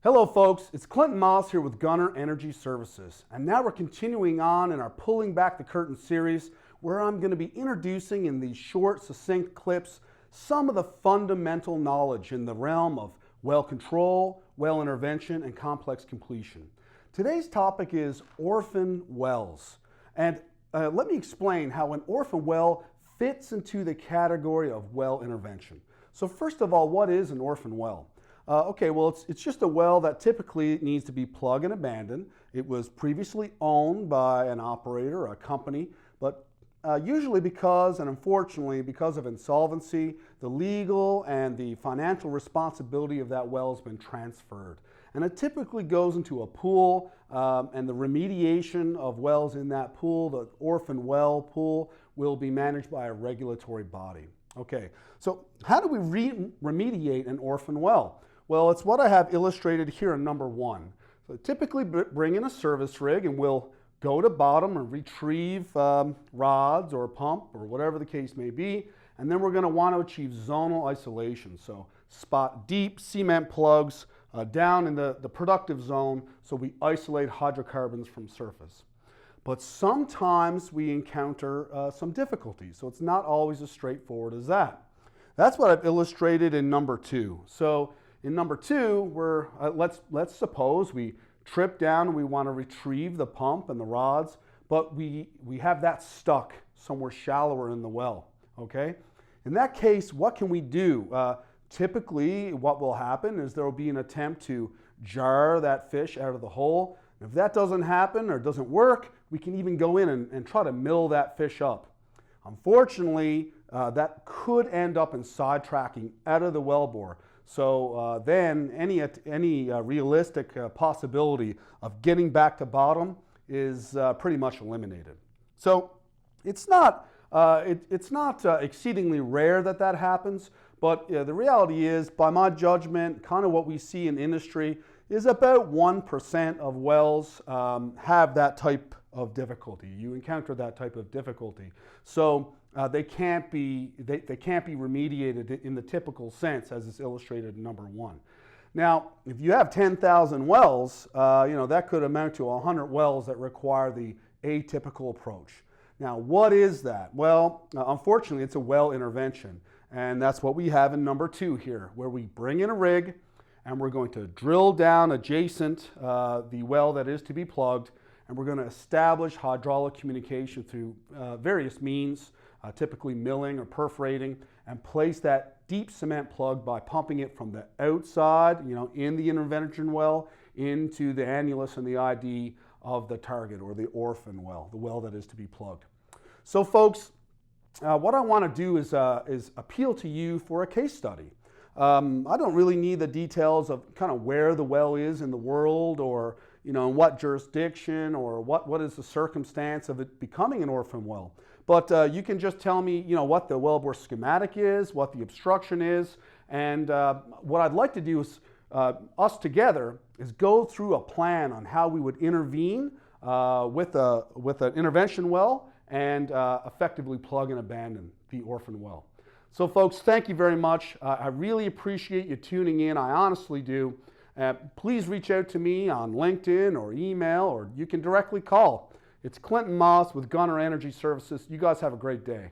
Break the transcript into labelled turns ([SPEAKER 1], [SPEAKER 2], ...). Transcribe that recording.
[SPEAKER 1] Hello folks, it's Clinton Moss here with Gunner Energy Services, and now we're continuing on in our Pulling Back the Curtain series where I'm going to be introducing in these short, succinct clips some of the fundamental knowledge in the realm of well control, well intervention, and complex completion. Today's topic is orphan wells, and let me explain how an orphan well fits into the category of well intervention. So first of all, what is an orphan well? It's just a well that typically needs to be plugged and abandoned. It was previously owned by an operator, a company, but usually because, and unfortunately because of insolvency, the legal and the financial responsibility of that well has been transferred. And it typically goes into a pool, and the remediation of wells in that pool, the orphan well pool, will be managed by a regulatory body. Okay, so how do we remediate an orphan well? Well, it's what I have illustrated here in number 1. So typically bring in a service rig and we'll go to bottom and retrieve rods or a pump or whatever the case may be. And then we're going to want to achieve zonal isolation. So spot deep cement plugs down in the productive zone so we isolate hydrocarbons from surface. But sometimes we encounter some difficulties. So it's not always as straightforward as that. That's what I've illustrated in number 2. So in number 2, let's suppose we trip down and we want to retrieve the pump and the rods, but we have that stuck somewhere shallower in the well, okay? In that case, what can we do? Typically, what will happen is there will be an attempt to jar that fish out of the hole. If that doesn't happen or doesn't work, we can even go in and try to mill that fish up. Unfortunately, that could end up in sidetracking out of the wellbore. So then any realistic possibility of getting back to bottom is pretty much eliminated. So it's not exceedingly rare that that happens, but the reality is, by my judgment, kind of what we see in industry is about 1% of wells have that type of difficulty. You encounter that type of difficulty. So they can't be remediated in the typical sense as is illustrated in number 1. Now, if you have 10,000 wells, that could amount to 100 wells that require the atypical approach. Now, what is that? Well, unfortunately, it's a well intervention, and that's what we have in number 2 here, where we bring in a rig and we're going to drill down adjacent the well that is to be plugged, and we're going to establish hydraulic communication through various means, typically milling or perforating, and place that deep cement plug by pumping it from the outside, in the intervention well, into the annulus and the ID of the target, or the orphan well, the well that is to be plugged. So folks, what I want to do is appeal to you for a case study. I don't really need the details of kind of where the well is in the world, or in what jurisdiction, or what is the circumstance of it becoming an orphan well. But you can just tell me, what the wellbore schematic is, what the obstruction is, and what I'd like to do is, us together, is go through a plan on how we would intervene with an intervention well and effectively plug and abandon the orphan well. So folks, thank you very much. I really appreciate you tuning in. I honestly do. Please reach out to me on LinkedIn or email, or you can directly call. It's Clinton Moss with Gunner Energy Services. You guys have a great day.